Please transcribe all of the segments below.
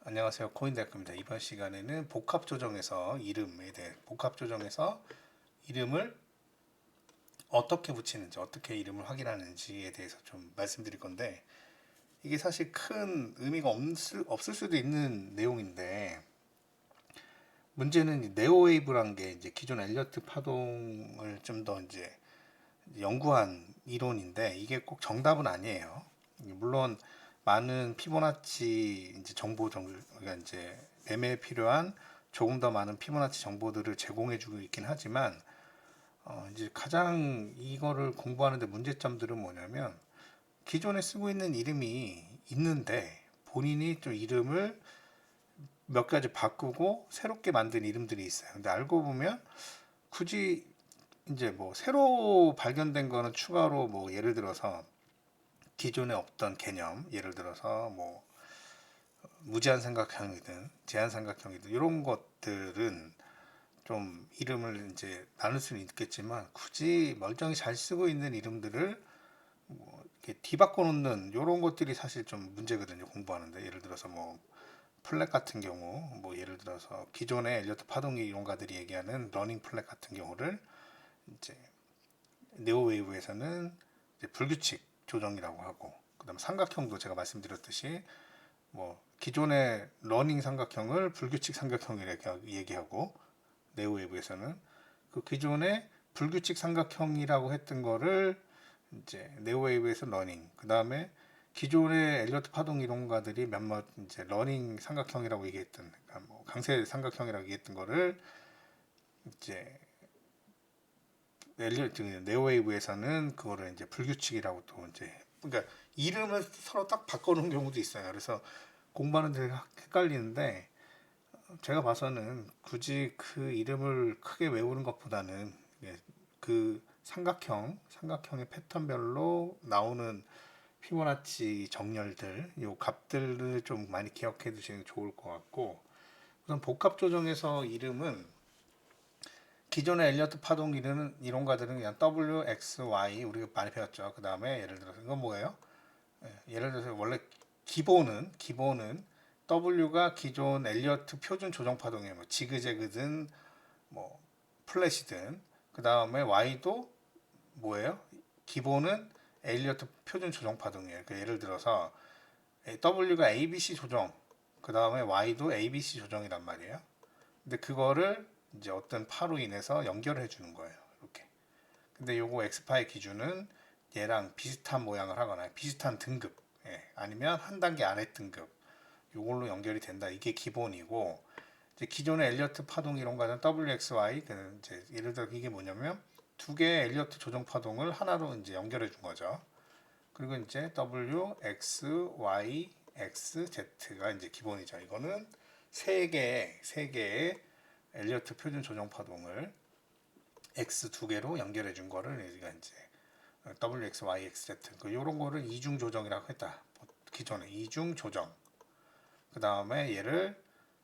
안녕하세요. 코인데크입니다. 이번 시간에는 복합 조정에서 이름에 대해 복합 조정에서 이름을 어떻게 붙이는지 어떻게 이름을 확인하는지에 대해서 좀 말씀드릴 건데 이게 사실 큰 의미가 없을 수도 있는 내용인데 문제는 이 네오웨이브란 게 이제 기존 엘리어트 파동을 좀 더 이제 연구한 이론인데 이게 꼭 정답은 아니에요. 물론 많은 피보나치 이제 그러니까 이제 매매에 필요한 조금 더 많은 피보나치 정보들을 제공해주고 있긴 하지만 이제 가장 이거를 공부하는데 문제점들은 뭐냐면 기존에 쓰고 있는 이름이 있는데 본인이 좀 이름을 몇 가지 바꾸고 새롭게 만든 이름들이 있어요. 근데 알고 보면 굳이 이제 뭐 새로 발견된 거는 추가로 뭐 예를 들어서 기존에 없던 개념, 예를 들어서 뭐 무제한 삼각형이든 제한 삼각형이든 이런 것들은 좀 이름을 이제 나눌 수는 있겠지만 굳이 멀쩡히 잘 쓰고 있는 이름들을 뭐 이렇게 뒤바꿔 놓는 이런 것들이 사실 좀 문제거든요. 공부하는데 예를 들어서 뭐 플랫 같은 경우 뭐 예를 들어서 기존의 엘리어트 파동기 이론가들이 얘기하는 러닝 플랫 같은 경우를 이제 네오웨이브에서는 이제 불규칙 조정이라고 하고 그다음 삼각형도 제가 말씀드렸듯이 뭐 기존의 러닝 삼각형을 불규칙 삼각형이라고 얘기하고 네오웨이브에서는 그 기존의 불규칙 삼각형이라고 했던 거를 이제 네오웨이브에서 러닝 그 다음에 기존의 엘리어트 파동 이론가들이 몇몇 이제 러닝 삼각형이라고 얘기했던 그러니까 뭐 강세 삼각형이라고 얘기했던 거를 이제 네오웨이브에서는 그거를 이제 불규칙이라고 또 이제 그러니까 이름을 서로 딱 바꿔놓은 경우도 있어요. 그래서 공부하는 데 헷갈리는데 제가 봐서는 굳이 그 이름을 크게 외우는 것보다는 그 삼각형의 패턴별로 나오는 피보나치 정렬들, 요 값들을 좀 많이 기억해 두시는 게 좋을 것 같고 우선 복합 조정에서 이름은 기존의 엘리어트 파동 이론가들은 그냥 W, X, Y 우리가 많이 배웠죠. 그 다음에 예를 들어서 이건 뭐예요? 예를 들어서 원래 기본은 W가 기존 엘리어트 표준 조정 파동이에요. 뭐 지그재그든 뭐 플랫이든 그 다음에 Y도 뭐예요? 기본은 엘리어트 표준 조정 파동이에요. 그러니까 예를 들어서 W가 ABC 조정 그 다음에 Y도 ABC 조정이란 말이에요. 근데 그거를 이제 어떤 파로 인해서 연결해 주는 거예요. 이렇게. 근데 요거 엑스파의 기준은 얘랑 비슷한 모양을 하거나 비슷한 등급, 아니면 한 단계 아래 등급, 요걸로 연결이 된다. 이게 기본이고, 이제 기존의 엘리어트 파동 이론과는 WXY, 이제 예를 들어 이게 뭐냐면 두 개의 엘리어트 조정 파동을 하나로 이제 연결해 준 거죠. 그리고 이제 W, X, Y, X, Z가 이제 기본이죠. 이거는 세 개의 엘리어트 표준 조정 파동을 X 두 개로 연결해 준 거를 우리가 이제 WX, YX, Z 이런 거를 이중 조정이라고 했다. 기존에 이중 조정. 그 다음에 얘를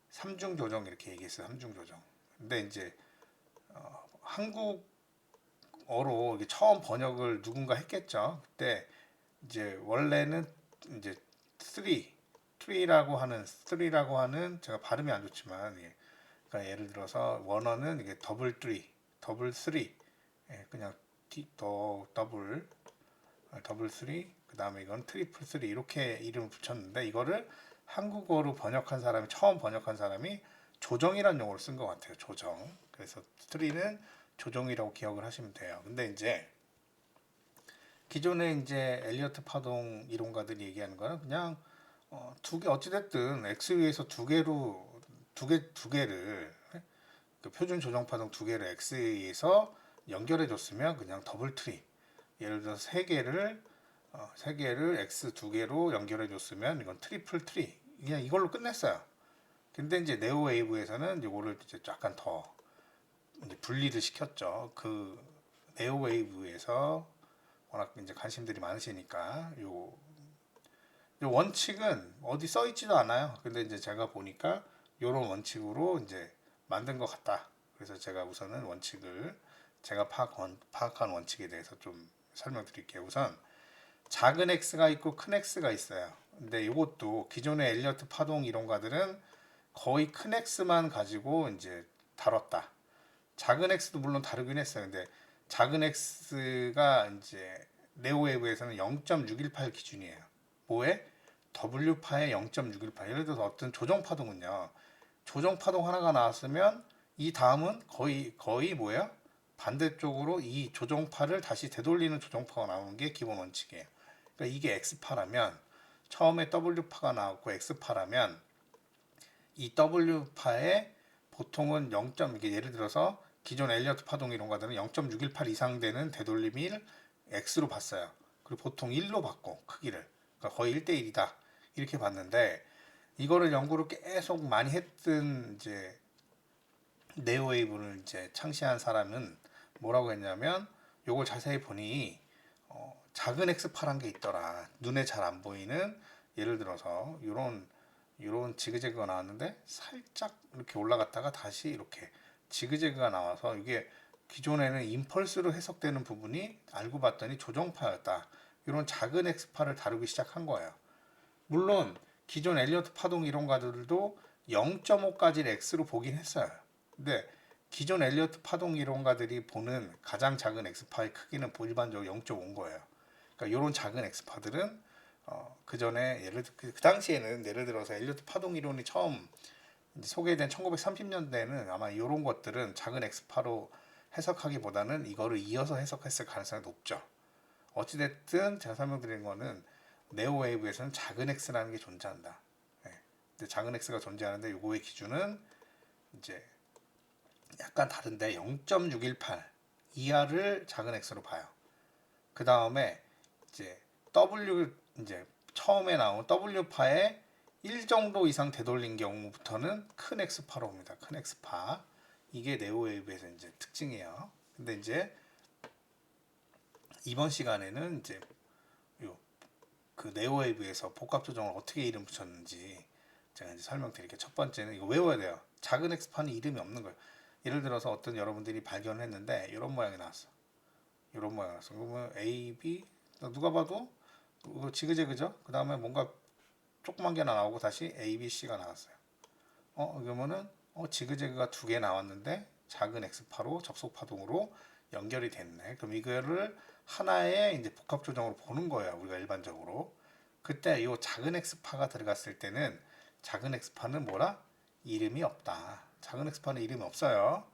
삼중 조정 이렇게 얘기했어요. 삼중 조정. 근데 이제 한국어로 처음 번역을 누군가 했겠죠. 그때 이제 원래는 이제 3라고 하는 제가 발음이 안 좋지만 그러니까 예를 들어서 원어는 이게 더블 쓰리, 그냥 더블 쓰리, 그 다음에 이건 트리플 쓰리 이렇게 이름을 붙였는데 이거를 한국어로 처음 번역한 사람이 조정이라는 용어를 쓴 것 같아요. 조정. 그래서 쓰리는 조정이라고 기억을 하시면 돼요. 근데 이제 기존에 이제 엘리어트 파동 이론가들이 얘기하는 거는 그냥 두 개 어찌됐든 X위에서 두 개를 그 표준 조정 파동 두 개를 X에서 연결해 줬으면 그냥 더블 트리. 예를 들어서 세 개를 X 두 개로 연결해 줬으면 이건 트리플 트리. 그냥 이걸로 끝냈어요. 근데 이제 네오 웨이브에서는 이거를 이제 약간 더 이제 분리를 시켰죠. 그 네오 웨이브에서 워낙 이제 관심들이 많으시니까 요 원칙은 어디 써 있지도 않아요. 근데 이제 제가 보니까 요런 원칙으로 이제 만든 것 같다. 그래서 제가 우선은 제가 파악한 원칙에 대해서 좀 설명드릴게요. 우선 작은 x가 있고 큰 x가 있어요. 근데 이것도 기존의 엘리어트 파동 이론가들은 거의 큰 X만 가지고 이제 다뤘다. 작은 X도 물론 다루긴 했어요. 근데 작은 X가 이제 네오웨이브에서는 0.618 기준이에요. 뭐에? W파의 0.618. 예를 들어서 어떤 조정 파동은요. 조정 파동 하나가 나왔으면 이 다음은 거의 뭐야? 반대쪽으로 이 조정파를 다시 되돌리는 조정파가 나오는 게 기본 원칙이에요. 그러니까 이게 X파라면 처음에 W파가 나왔고 X파라면 이 W파에 보통은 0. 이게 예를 들어서 기존 엘리어트 파동 이론가들은 0.618 이상 되는 되돌림을 X로 봤어요. 그리고 보통 1로 봤고 크기를. 그러니까 거의 1대1이다. 이렇게 봤는데 이거를 연구를 계속 많이 했던 이제 네오웨이브를 이제 창시한 사람은 뭐라고 했냐면 요걸 자세히 보니 작은 X파란 게 있더라. 눈에 잘 안 보이는 예를 들어서 요런 지그재그가 나왔는데 살짝 이렇게 올라갔다가 다시 이렇게 지그재그가 나와서 이게 기존에는 임펄스로 해석되는 부분이 알고 봤더니 조정파였다. 이런 작은 X파를 다루기 시작한 거예요. 물론 기존 엘리어트 파동 이론가들도 0.5까지를 X로 보긴 했어요. 근데 기존 엘리어트 파동 이론가들이 보는 가장 작은 X파의 크기는 일반적으로 0.5인 거예요. 그러니까 이런 작은 X파들은 그 전에 그 당시에는 예를 들어서 엘리어트 파동 이론이 처음 소개된 1930년대에는 아마 이런 것들은 작은 X파로 해석하기보다는 이거를 이어서 해석했을 가능성이 높죠. 어찌됐든 제가 설명드린 거는 네오웨이브에서는 작은 X라는 게 존재한다. 네. 근데 작은 X가 존재하는데 요거의 기준은 이제 약간 다른데 0.618 이하를 작은 X로 봐요. 그 다음에 이제 이제 처음에 나온 W파에 1 정도 이상 되돌린 경우부터는 큰 X파로 봅니다. 큰 X파. 이게 네오웨이브에서 이제 특징이에요. 근데 이제 이번 시간에는 이제 그 네오웨이브에서 복합 조정을 어떻게 이름 붙였는지 제가 이제 설명드릴게요. 첫 번째는 이거 외워야 돼요. 작은 X파는 이름이 없는 거예요. 예를 들어서 어떤 여러분들이 발견을 했는데 이런 모양이 나왔어. 이런 모양이 나왔어. 그러면 A, B 누가 봐도 이거 지그재그죠? 그 다음에 뭔가 조그만 게 하나 나오고 다시 A, B, C가 나왔어요. 그러면은 지그재그가 2개 나왔는데 작은 X파로 접속 파동으로 연결이 됐네. 그럼 이거를 하나의 이제 복합 조정으로 보는 거예요. 우리가 일반적으로. 그때 이 작은 X파가 들어갔을 때는 작은 X파는 뭐라? 이름이 없다. 작은 X파는 이름이 없어요.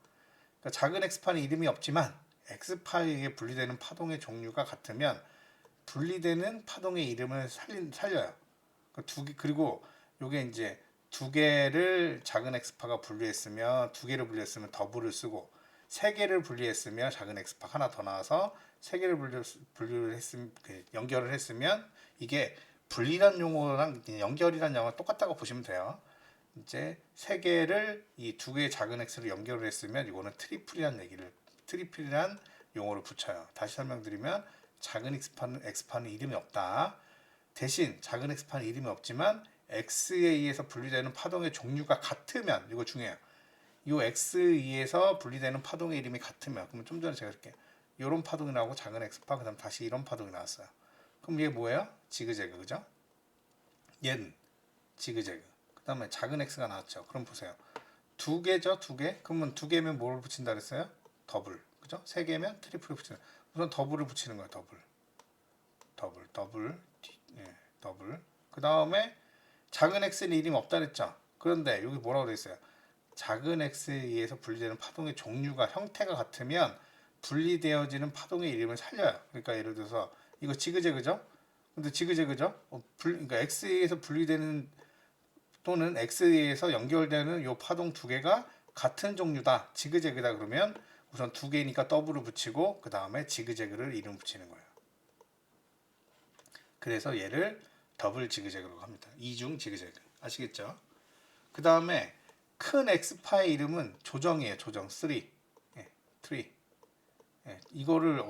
그러니까 작은 X파는 이름이 없지만 X파에 분리되는 파동의 종류가 같으면 분리되는 파동의 이름을 살려요. 그리고 요게 이제 2개를 작은 X파가 분리했으면 2개를 분리했으면 더블을 쓰고 3개를 분리했으면 작은 X파 하나 더 나와서 3개를 분리를 했으면 연결을 했으면 이게 분리란 용어랑 연결이란 용어가 똑같다고 보시면 돼요. 이제 3개를 이 2개의 작은 X로 연결을 했으면 이거는 트리플이란 용어를 붙여요. 다시 설명드리면 작은 X파는 이름이 없다. 대신 작은 X파는 이름이 없지만 X에 의해서 분리되는 파동의 종류가 같으면 이거 중요해요. 이 X에 의해서 분리되는 파동의 이름이 같으면 그러면 좀 전에 제가 이렇게 이런 파동이 나오고 작은 X파 그 다음 다시 이런 파동이 나왔어요. 그럼 이게 뭐예요? 지그재그 그죠? 얘는 지그재그 그 다음에 작은 X가 나왔죠. 그럼 보세요. 2개죠? 2개? 그러면 2개면 뭐를 붙인다 그랬어요? 더블 그죠? 3개면 트리플을 붙이는 우선 더블을 붙이는 거예요. 더블 더블 그 다음에 작은 X는 이름이 없다 그랬죠. 그런데 여기 뭐라고 되어 있어요? 작은 X에 의해서 분리되는 파동의 종류가 형태가 같으면 분리되어지는 파동의 이름을 살려요. 그러니까 예를 들어서 이거 지그재그죠? 근데 지그재그죠? 그러니까 X에 의해서 분리되는 또는 X에 의해서 연결되는 요 파동 2개가 같은 종류다. 지그재그다 그러면 우선 2개니까 더블을 붙이고 그 다음에 지그재그를 이름 붙이는 거예요. 그래서 얘를 더블 지그재그라고 합니다. 이중 지그재그. 아시겠죠? 그 다음에 큰 X파의 이름은 조정이에요. 조정. 3. 이거를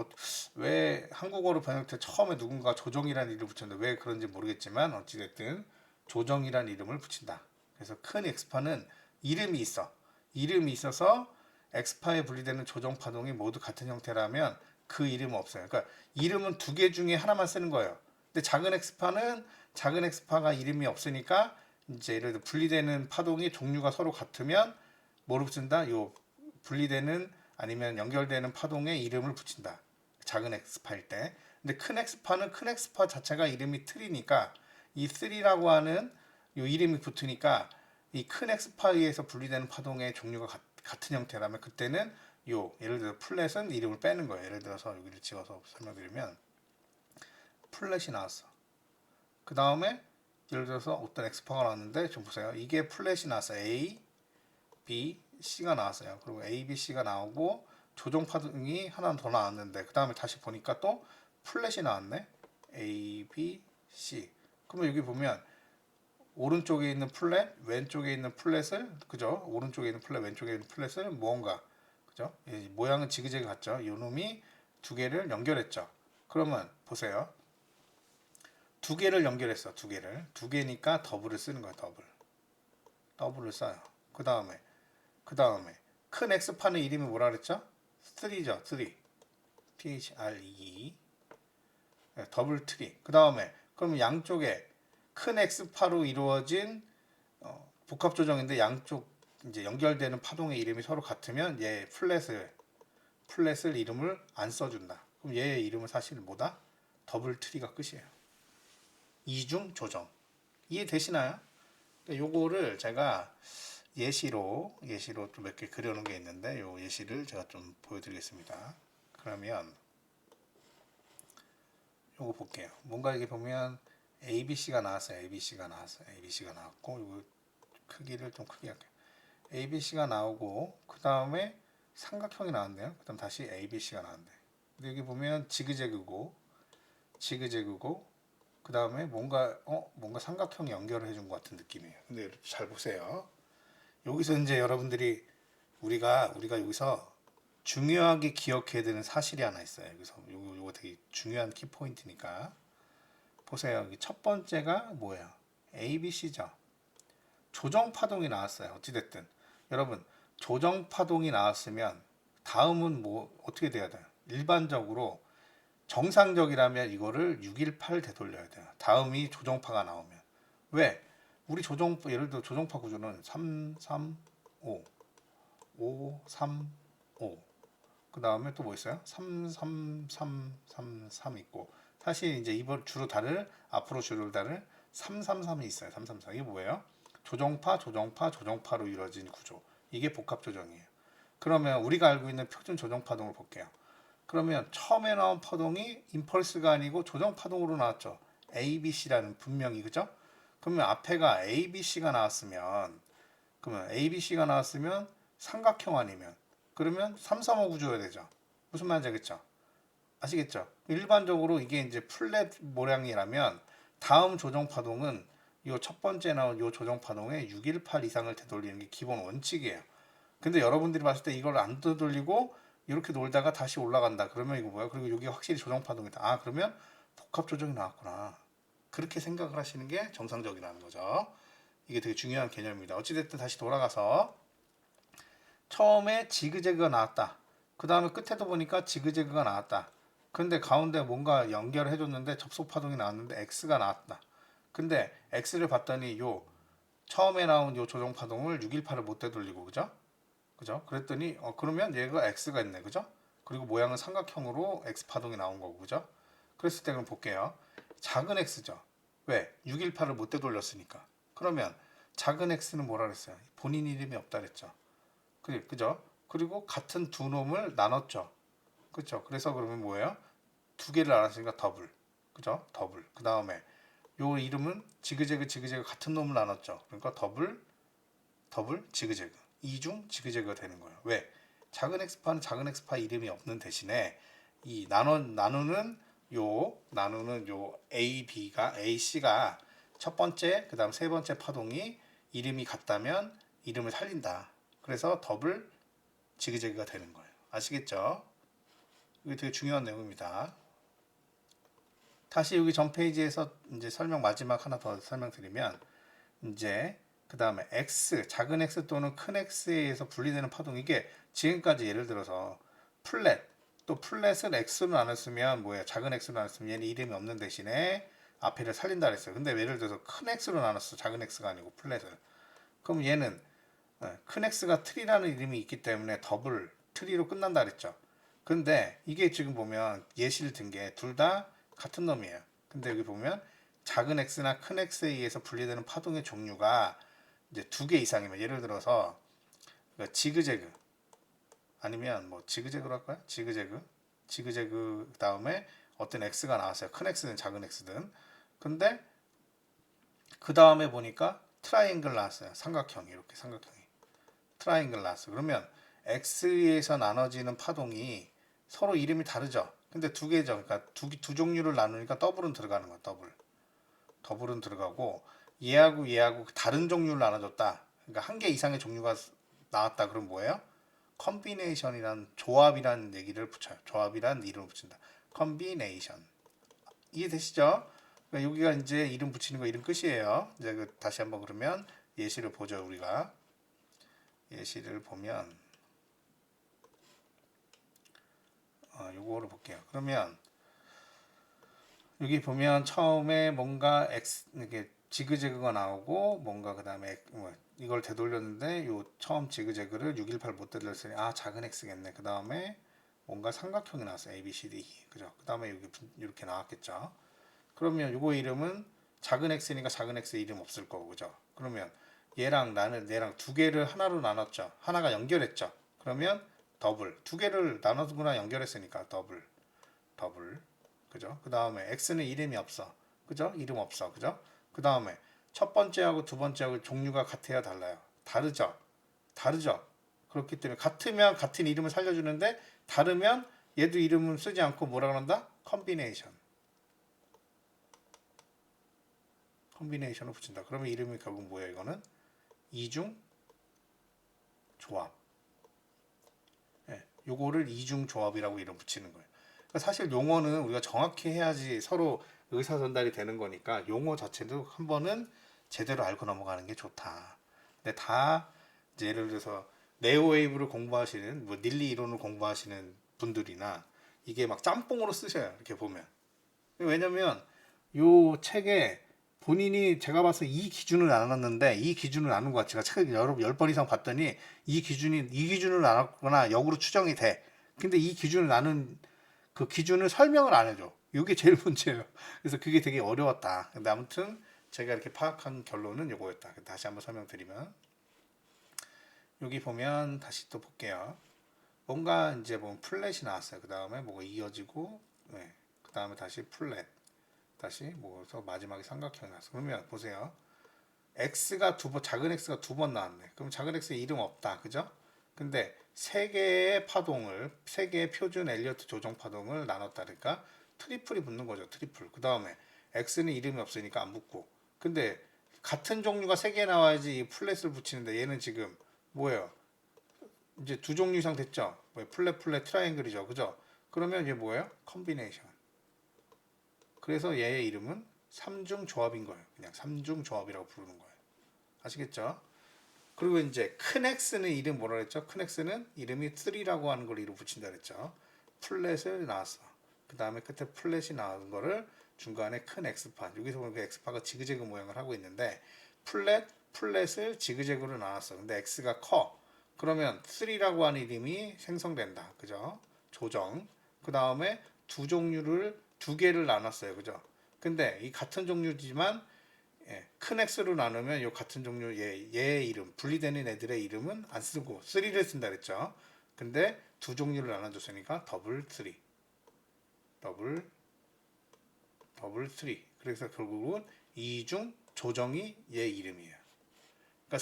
왜 한국어로 번역할 때 처음에 누군가 조정이라는 이름을 붙였는데 왜 그런지 모르겠지만 어찌됐든 조정이라는 이름을 붙인다. 그래서 큰 X파는 이름이 있어. 이름이 있어서 X파에 분리되는 조정 파동이 모두 같은 형태라면 그 이름은 없어요. 그러니까 이름은 2개 중에 하나만 쓰는 거예요. 근데 작은 X파는 작은 x파가 이름이 없으니까 이제 예를 들어 분리되는 파동이 종류가 서로 같으면 뭐를 붙인다? 요 분리되는 아니면 연결되는 파동에 이름을 붙인다. 작은 x파일 때. 근데 큰 x파는 큰 x파 자체가 이름이 틀이니까 이 3라고 하는 요 이름이 붙으니까 이 큰 x파에 의해서 분리되는 파동의 종류가 같은 형태라면 그때는 요 예를 들어 플랫은 이름을 빼는 거예요. 예를 들어서 여기를 찍어서 설명드리면 플랫이 나왔어. 그 다음에 예를 들어서 어떤 x파가 나왔는데 좀 보세요. 이게 플랫이 나왔어요. A, B, C가 나왔어요. 그리고 A, B, C가 나오고 조정 파동이 하나 더 나왔는데 그 다음에 다시 보니까 또 플랫이 나왔네. A, B, C. 그러면 여기 보면 오른쪽에 있는 플랫, 왼쪽에 있는 플랫을 그죠? 오른쪽에 있는 플랫, 왼쪽에 있는 플랫을 무언가 그죠? 모양은 지그재그 같죠? 이 놈이 두 개를 연결했죠. 그러면 보세요. 두 개를 연결했어. 두 개를. 두 개니까 더블을 쓰는 거야. 더블을 써요. 그 다음에 큰 x파는 이름이 뭐라 그랬죠? 3죠. 3. THRE. 더블 트리. 그 다음에 그럼 양쪽에 큰 x파로 이루어진 복합 조정인데 양쪽 이제 연결되는 파동의 이름이 서로 같으면 얘 플랫을 이름을 안 써준다. 그럼 얘의 이름은 사실 뭐다? 더블 트리가 끝이에요. 이중 조정. 이해되시나요? 요거를 제가 예시로 좀 몇 개 그려놓은 게 있는데 요 예시를 제가 좀 보여드리겠습니다. 그러면 요거 볼게요. 뭔가 이게 보면 ABC가 나왔어요. ABC가 나왔고 이거 크기를 좀 크게 할게요. ABC가 나오고 그 다음에 삼각형이 나왔네요. 그 다음 다시 ABC가 나왔네. 근데 여기 보면 지그재그고 그 다음에 뭔가 삼각형 연결을 해준 것 같은 느낌이에요. 근데 잘 보세요. 여기서 이제 여러분들이 우리가 여기서 중요하게 기억해야 되는 사실이 하나 있어요. 여기서 요거 되게 중요한 키포인트니까 보세요. 여기 첫 번째가 뭐예요? ABC죠. 조정 파동이 나왔어요. 어찌됐든 여러분 조정 파동이 나왔으면 다음은 뭐 어떻게 돼야 돼요? 일반적으로 정상적이라면 이거를 618 되돌려야 돼요. 다음이 조정파가 나오면. 왜? 우리 예를 들어 조정파 구조는 3, 3, 5, 5, 3, 5. 그 다음에 또 뭐 있어요? 3, 3, 3, 3, 3 있고. 사실 이제 이번 앞으로 줄을 다를 3, 3, 3이 있어요. 3, 3, 3. 이게 뭐예요? 조정파로 이루어진 구조. 이게 복합 조정이에요. 그러면 우리가 알고 있는 표준 조정 파동을 볼게요. 그러면 처음에 나온 파동이 임펄스가 아니고 조정 파동으로 나왔죠. ABC라는 분명히 그죠? 그러면 앞에가 ABC가 나왔으면 삼각형 아니면 그러면 3, 3, 5 구조여야 되죠. 무슨 말인지 알겠죠? 아시겠죠? 일반적으로 이게 이제 플랫 모양이라면 다음 조정 파동은 이 첫 번째 나온 이 조정 파동에 618 이상을 되돌리는 게 기본 원칙이에요. 근데 여러분들이 봤을 때 이걸 안 되돌리고 이렇게 놀다가 다시 올라간다. 그러면 이거 뭐야? 그리고 여기 확실히 조정 파동이다. 아, 그러면 복합 조정이 나왔구나. 그렇게 생각을 하시는 게 정상적이라는 거죠. 이게 되게 중요한 개념입니다. 어찌됐든 다시 돌아가서 처음에 지그재그가 나왔다. 그 다음에 끝에도 보니까 지그재그가 나왔다. 근데 가운데 뭔가 연결해줬는데 접속 파동이 나왔는데 X가 나왔다. 근데 X를 봤더니 처음에 나온 요 조정 파동을 618을 못 되돌리고 그죠? 그랬더니 그러면 얘가 X가 있네. 그죠? 그리고 모양은 삼각형으로 X 파동이 나온 거고 그죠? 그랬을 때 그럼 볼게요. 작은 X죠. 왜? 618을 못 되돌렸으니까. 그러면 작은 X는 뭐라 그랬어요? 본인 이름이 없다 그랬죠. 그죠? 그리고 같은 두 놈을 나눴죠. 그죠? 그래서 그러면 뭐예요? 두 개를 나눴으니까 더블. 그죠? 더블. 그 다음에 요 이름은 지그재그 같은 놈을 나눴죠. 그러니까 더블 지그재그. 이중 지그재그가 되는 거예요. 왜? 작은 x파는 작은 x파 이름이 없는 대신에 이 나누는 요 AC가 첫 번째, 그다음 세 번째 파동이 이름이 같다면 이름을 살린다. 그래서 더블 지그재그가 되는 거예요. 아시겠죠? 이게 되게 중요한 내용입니다. 다시 여기 전 페이지에서 이제 마지막 하나 더 설명드리면 이제 그 다음에 X, 작은 X 또는 큰 X에 의해서 분리되는 파동 이게 지금까지 예를 들어서 플랫을 X로 나눴으면 뭐예요? 작은 X로 나눴으면 얘는 이름이 없는 대신에 앞에를 살린다 그랬어요. 근데 예를 들어서 큰 X로 나눴어. 작은 X가 아니고 플랫을. 그럼 얘는 큰 X가 트리라는 이름이 있기 때문에 더블 트리로 끝난다 그랬죠. 근데 이게 지금 보면 예시를 든 게 둘 다 같은 놈이에요. 근데 여기 보면 작은 X나 큰 X에 의해서 분리되는 파동의 종류가 이제 두 개 이상이면, 예를 들어서 지그재그, 아니면 뭐 지그재그로 할까요? 지그재그 다음에 어떤 X가 나왔어요. 큰 X든 작은 X든. 근데 그 다음에 보니까 트라이앵글 나왔어요. 삼각형, 이렇게 삼각형이 트라이앵글 나왔어요. 그러면 X에서 나눠지는 파동이 서로 이름이 다르죠. 근데 두 개죠. 그러니까 두 종류를 나누니까 더블은 들어가는 거야. 더블은 들어가고, 얘하고 다른 종류를 나눠줬다. 그러니까 한 개 이상의 종류가 나왔다. 그럼 뭐예요? 컨비네이션이란, 조합이란 얘기를 붙여요. 조합이란 이름을 붙인다. 컨비네이션. 이해되시죠? 그러니까 여기가 이제 이름 붙이는 거, 이름 끝이에요. 이제 다시 한번 그러면 예시를 보죠. 우리가 예시를 보면 요거를 볼게요. 그러면 여기 보면 처음에 뭔가 X, 이게 지그재그가 나오고, 뭔가 그 다음에 이걸 되돌렸는데 요 처음 지그재그를 618 못 되돌렸으니 작은 X겠네. 그 다음에 뭔가 삼각형이 나왔어요. A, B, C, D, E. 그죠? 그 다음에 여기 이렇게 나왔겠죠. 그러면 요거 이름은 작은 X니까 작은 X 이름 없을 거고, 그죠? 그러면 얘랑 얘랑 두 개를 하나로 나눴죠. 하나가 연결했죠. 그러면 더블. 두 개를 나눠서구나 연결했으니까 더블. 그죠? 그 다음에 X는 이름이 없어. 그죠? 이름 없어. 그죠? 그 다음에 첫 번째하고 두 번째하고 종류가 같아야 달라요. 다르죠? 그렇기 때문에 같으면 같은 이름을 살려주는데, 다르면 얘도 이름을 쓰지 않고 뭐라 그런다? 컨비네이션을 붙인다. 그러면 이름이 결국 뭐예요? 이거는 이중 조합. 요거를 이중 조합이라고 이름 붙이는 거예요. 그러니까 사실 용어는 우리가 정확히 해야지 서로 의사 전달이 되는 거니까, 용어 자체도 한 번은 제대로 알고 넘어가는 게 좋다. 근데 다 이제 예를 들어서 네오웨이브를 공부하시는, 뭐 닐리 이론을 공부하시는 분들이나 이게 막 짬뽕으로 쓰셔요. 이렇게 보면. 왜냐면 요 책에 본인이, 제가 봐서 이 기준을 나눴는데, 이 기준을 나눈 것 같아요. 제가 책 여러 10번 이상 봤더니 이 기준을 나눴거나 역으로 추정이 돼. 근데 이 기준을 나눈 그 기준을 설명을 안 해줘. 이게 제일 문제예요. 그래서 그게 되게 어려웠다. 근데 아무튼 제가 이렇게 파악한 결론은 요거였다. 다시 한번 설명드리면, 여기 보면 다시 또 볼게요. 뭔가 이제 보면 플랫이 나왔어요. 그 다음에 뭐가 이어지고, 그 다음에 다시 플랫, 다시 뭐서 마지막에 삼각형이 나왔어. 그러면 보세요. 작은 X가 두 번 나왔네. 그럼 작은 X에 이름 없다. 그죠? 근데 세 개의 표준 엘리어트 조정 파동을 나눴다. 그러니까 트리플이 붙는 거죠. 트리플. 그 다음에 X는 이름이 없으니까 안 붙고. 근데 같은 종류가 세 개 나와야지 이 플랫을 붙이는데, 얘는 지금 뭐예요? 이제 두 종류 이상 됐죠? 플랫 트라이앵글이죠. 그죠? 그러면 이제 뭐예요? 컨비네이션. 그래서 얘의 이름은 삼중 조합인 거예요. 그냥 삼중 조합이라고 부르는 거예요. 아시겠죠? 그리고 이제 큰 X는 이름 뭐라 그랬죠? 큰 X는 이름이 3라고 하는 걸 이름 붙인다 그랬죠. 플랫을 나왔어. 그 다음에 끝에 플랫이 나온 거를 중간에 큰 X파. 여기서 보면 그 X파가 지그재그 모양을 하고 있는데, 플랫을 지그재그로 나눴어. 근데 X가 커. 그러면 3라고 하는 이름이 생성된다. 그죠? 조정. 그 다음에 두 개를 나눴어요. 그죠? 근데 이 같은 종류지만 큰 X로 나누면 이 같은 종류 얘의 이름, 분리되는 애들의 이름은 안 쓰고 3를 쓴다 그랬죠. 근데 두 종류를 나눠줬으니까 더블 3. 그래서 결국은 이중 조정이 얘 이름이에요. 그러니까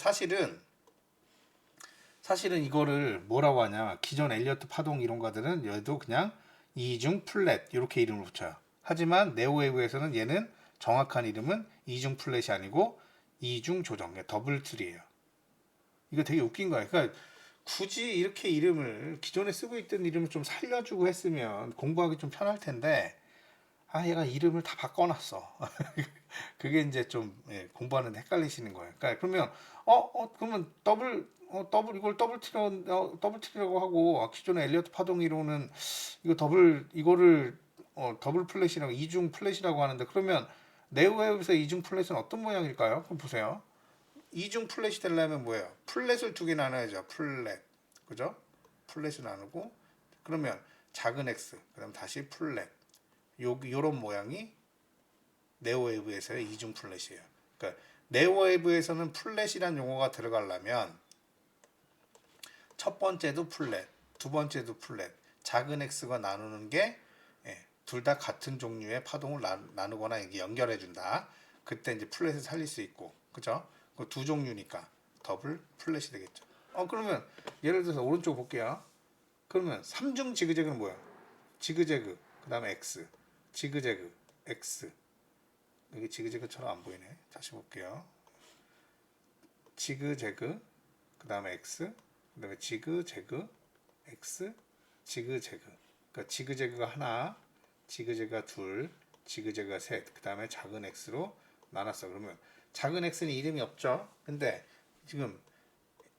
사실은 이거를 뭐라고 하냐, 기존 엘리어트 파동 이론가들은 얘도 그냥 이중 플랫 이렇게 이름을 붙여요. 하지만 네오웨이브에서는 얘는 정확한 이름은 이중 플랫이 아니고 이중 조정, 더블 트리예요. 이거 되게 웃긴 거예요. 그러니까 굳이 이렇게 이름을, 기존에 쓰고 있던 이름을 좀 살려주고 했으면 공부하기 좀 편할 텐데, 얘가 이름을 다 바꿔놨어. 그게 이제 좀 공부하는데 헷갈리시는 거예요. 그러니까 그러면 그러면 이걸 더블 트리라고 하고, 기존의 엘리어트 파동 이론은 이거를 더블 플랫이라고, 이중 플랫이라고 하는데, 그러면 네오웨이브에서 이중 플랫은 어떤 모양일까요? 그럼 보세요. 이중 플랫이 되려면 뭐예요? 플랫을 두 개 나눠야죠. 플랫. 그죠? 플랫을 나누고 그러면 작은 x 그다음 다시 플랫. 요런 모양이 네오웨이브에서의 이중 플랫이에요. 그러니까 네오웨이브에서는 플랫이란 용어가 들어가려면 첫 번째도 플랫, 두 번째도 플랫, 작은 x가 나누는 게 둘 다 같은 종류의 파동을 나누거나 이게 연결해 준다. 그때 이제 플랫을 살릴 수 있고, 그죠? 그 두 종류니까 더블 플랫이 되겠죠. 그러면 예를 들어서 오른쪽 볼게요. 그러면 삼중 지그재그는 뭐야? 지그재그, 그 다음에 x, 지그재그, x. 여기 지그재그처럼 안 보이네. 다시 볼게요. 지그재그, 그 다음에 x, 그 다음에 지그재그, x, 지그재그. 그러니까 지그재그가 하나, 지그재그가 둘, 지그재그가 셋. 그 다음에 작은 x로 나눴어. 그러면 작은 x는 이름이 없죠. 근데 지금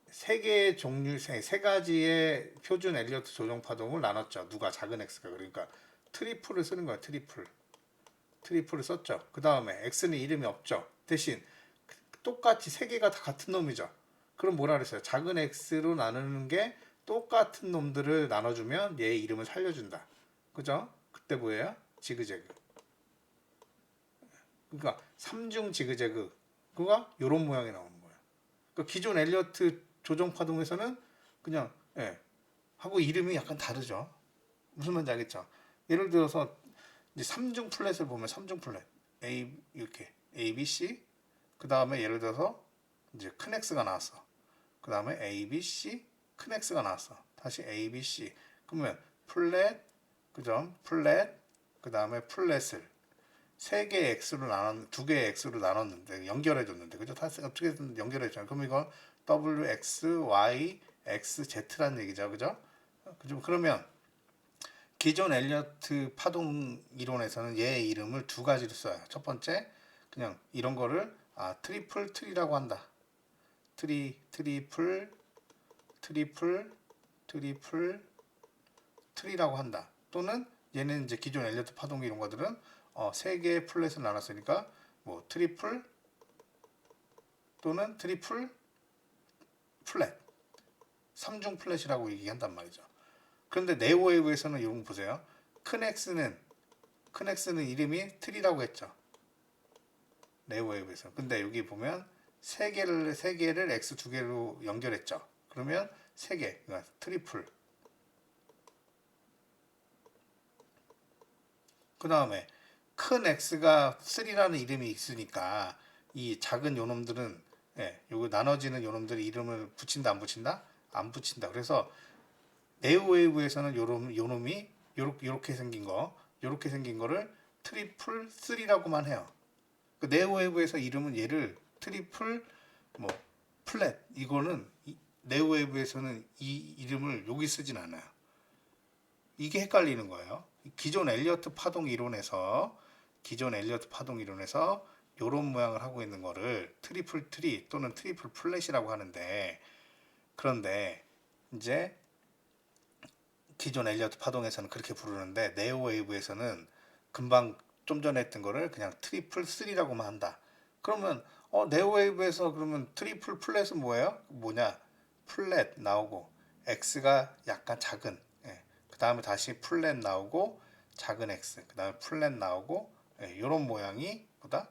세 개의 종류, 세 가지의 표준 엘리어트 조정 파동을 나눴죠. 누가 작은 x가. 그러니까 트리플을 쓰는 거야. 트리플을 썼죠. 그 다음에 x는 이름이 없죠. 대신 똑같이 세 개가 다 같은 놈이죠. 그럼 뭐라 그랬어요? 작은 x로 나누는 게 똑같은 놈들을 나눠주면 얘 이름을 살려준다. 그죠? 그때 뭐예요? 지그재그. 그러니까 삼중 지그재그. 그가 요런 모양이 나오는 거예요. 그러니까 기존 엘리어트 조정 파동에서는 그냥 하고 이름이 약간 다르죠. 무슨 말인지 알겠죠? 예를 들어서 이제 삼중 플랫을 보면 삼중 플랫 A 이렇게 A, B, C 그 다음에 예를 들어서 이제 큰 X가 나왔어. 그 다음에 A, B, C 큰 X가 나왔어. 다시 A, B, C 그러면 플랫 그죠? 플랫 그 다음에 플랫을 세 개의 x로 두 개의 x로 나눴는데 연결해 줬는데 그죠? 다 어떻게든 연결해 줬잖아요. 그럼 이거 w x y x z라는 얘기죠, 그죠? 그러면 기존 엘리어트 파동 이론에서는 얘의 이름을 두 가지로 써요. 첫 번째 그냥 이런 거를 트리플 트리라고 한다. 트리플 트리라고 한다. 또는 얘는 이제 기존 엘리어트 파동 이론 것들은 세 개의 플랫을 나눴으니까 뭐 트리플 또는 트리플 플랫, 삼중 플랫이라고 얘기한단 말이죠. 그런데 네오웨이브에서는 이런 거 보세요. 큰 x는 이름이 트리라고 했죠. 네오웨이브에서. 근데 여기 보면 세 개를 x 두 개로 연결했죠. 그러면 세 개, 그러니까 트리플. 그 다음에 큰 x가 3라는 이름이 있으니까 이 작은 요놈들은 요거 나눠지는 요놈들의 이름을 붙인다 안 붙인다? 안 붙인다. 그래서 네오웨이브에서는 요놈이 요렇게 생긴 거를 트리플 3라고만 해요. 그 네오웨이브에서 이름은 얘를 트리플 뭐 플랫 이거는 네오웨이브에서는 이 이름을 여기 쓰진 않아요. 이게 헷갈리는 거예요. 기존 엘리어트 파동 이론에서 이런 모양을 하고 있는 거를 트리플 트리 또는 트리플 플랫이라고 하는데 그런데 이제 기존 엘리어트 파동에서는 그렇게 부르는데 네오웨이브에서는 금방 좀 전에 했던 거를 그냥 트리플 3라고만 한다. 그러면 네오웨이브에서 그러면 트리플 플랫은 뭐냐? 플랫 나오고 x가 약간 작은 그 다음에 다시 플랫 나오고 작은 x 그 다음에 플랫 나오고 이런 모양이 보다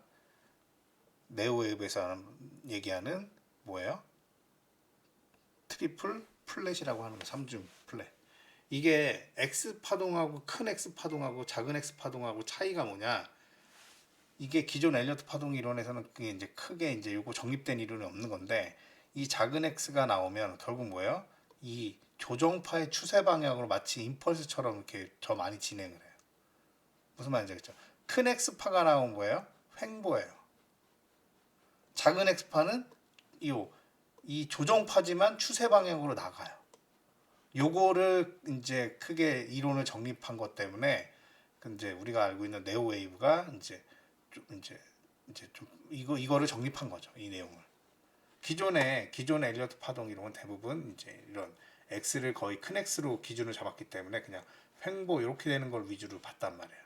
네오웨이브에서 얘기하는 뭐예요? 트리플 플랫이라고 하는 거 3중 플랫. 이게 x 파동하고 큰 x 파동하고 작은 x 파동하고 차이가 뭐냐? 이게 기존 엘리어트 파동 이론에서는 그게 이제 크게 이제 요거 정립된 이론이 없는 건데 이 작은 x가 나오면 결국 뭐예요? 이 조정파의 추세 방향으로 마치 임펄스처럼 이렇게 더 많이 진행을 해요. 무슨 말인지 알겠죠? 큰 x파가 나오면 뭐예요? 횡보예요. 작은 x파는 이 조정파지만 추세 방향으로 나가요. 요거를 이제 크게 이론을 정립한 것 때문에 이제 우리가 알고 있는 네오웨이브가 이제 좀 이거를 정립한 거죠. 이 내용을. 기존의 엘리어트 파동 이론은 대부분 이제 이런 x를 거의 큰 x로 기준을 잡았기 때문에 그냥 횡보 이렇게 되는 걸 위주로 봤단 말이에요.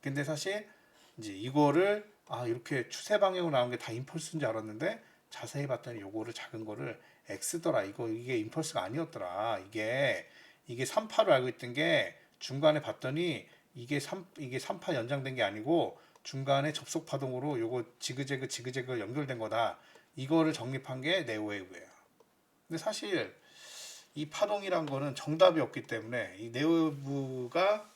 근데 사실 이제 이거를 이렇게 추세 방향으로 나온 게 다 임펄스인 줄 알았는데 자세히 봤더니 요거를 작은 거를 X더라. 이게 임펄스가 아니었더라. 이게 3파로 알고 있던 게 중간에 봤더니 이게 3파 연장된 게 아니고 중간에 접속 파동으로 요거 지그재그 연결된 거다. 이거를 정립한 게 네오웨이브예요. 근데 사실 이 파동이란 거는 정답이 없기 때문에 이 네오웨이브가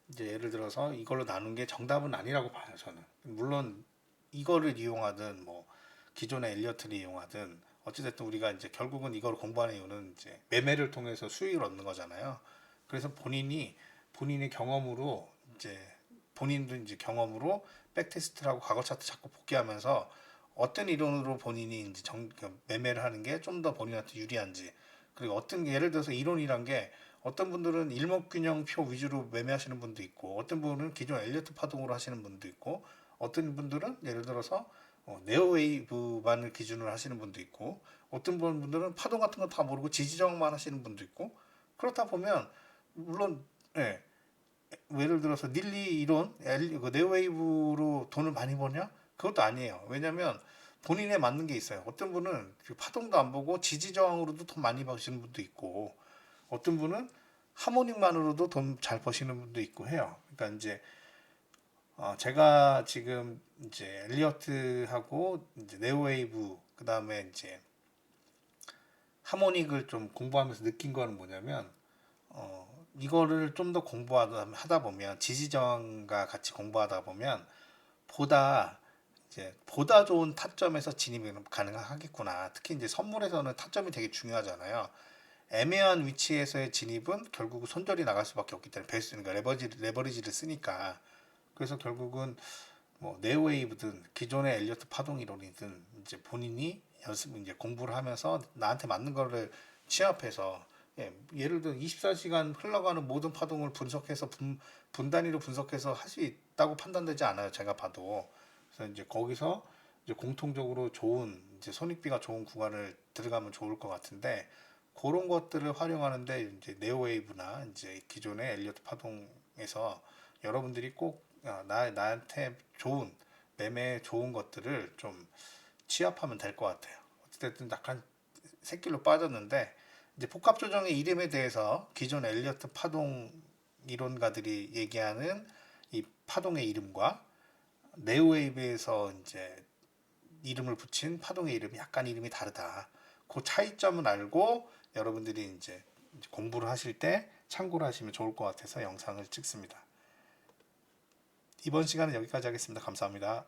이제 예를 들어서 이걸로 나눈 게 정답은 아니라고 봐요, 저는. 물론 이거를 이용하든 뭐 기존의 엘리어트를 이용하든 어찌됐든 우리가 이제 결국은 이걸 공부하는 이유는 이제 매매를 통해서 수익을 얻는 거잖아요. 그래서 본인의 경험으로 이제 본인도 이제 경험으로 백테스트라고 과거 차트 자꾸 복귀하면서 어떤 이론으로 본인이 이제 매매를 하는 게 좀 더 본인한테 유리한지, 그리고 어떤 예를 들어서 이론이란 게 어떤 분들은 일목균형표 위주로 매매하시는 분도 있고 어떤 분은 기존 엘리어트 파동으로 하시는 분도 있고 어떤 분들은 예를 들어서 네오웨이브만을 기준으로 하시는 분도 있고 어떤 분들은 파동 같은 거 다 모르고 지지저항만 하시는 분도 있고 그렇다 보면 물론 예, 예를 들어서 닐리 이론 네오웨이브로 돈을 많이 버냐? 그것도 아니에요. 왜냐하면 본인에 맞는 게 있어요. 어떤 분은 파동도 안 보고 지지저항으로도 돈 많이 버시는 분도 있고 어떤 분은 하모닉만으로도 돈 잘 버시는 분도 있고 해요. 그러니까 이제 제가 지금 이제 엘리어트하고 이제 네오웨이브 그 다음에 이제 하모닉을 좀 공부하면서 느낀 거는 뭐냐면 이거를 좀 더 공부하다 보면 지지저항과 같이 공부하다 보면 보다 좋은 타점에서 진입이 가능하겠구나. 특히 이제 선물에서는 타점이 되게 중요하잖아요. 애매한 위치에서의 진입은 결국 손절이 나갈 수밖에 없기 때문에 그러니까 레버리지를 쓰니까. 그래서 결국은 뭐 네오웨이브든 기존의 엘리어트 파동 이론이든 이제 본인이 이제 공부를 하면서 나한테 맞는 거를 취합해서 예를 들어 24시간 흘러가는 모든 파동을 분석해서 분 단위로 분석해서 할 수 있다고 판단되지 않아요. 제가 봐도. 그래서 이제 거기서 이제 공통적으로 좋은 이제 손익비가 좋은 구간을 들어가면 좋을 것 같은데 그런 것들을 활용하는데 이제 네오웨이브나 이제 기존의 엘리어트 파동에서 여러분들이 꼭 나한테 좋은 매매 좋은 것들을 좀 취합하면 될 것 같아요. 어쨌든 약간 새길로 빠졌는데 이제 복합 조정의 이름에 대해서 기존 엘리어트 파동 이론가들이 얘기하는 이 파동의 이름과 네오웨이브에서 이제 이름을 붙인 파동의 이름이 약간 이름이 다르다. 그 차이점을 알고 여러분들이 이제 공부를 하실 때 참고를 하시면 좋을 것 같아서 영상을 찍습니다. 이번 시간은 여기까지 하겠습니다. 감사합니다.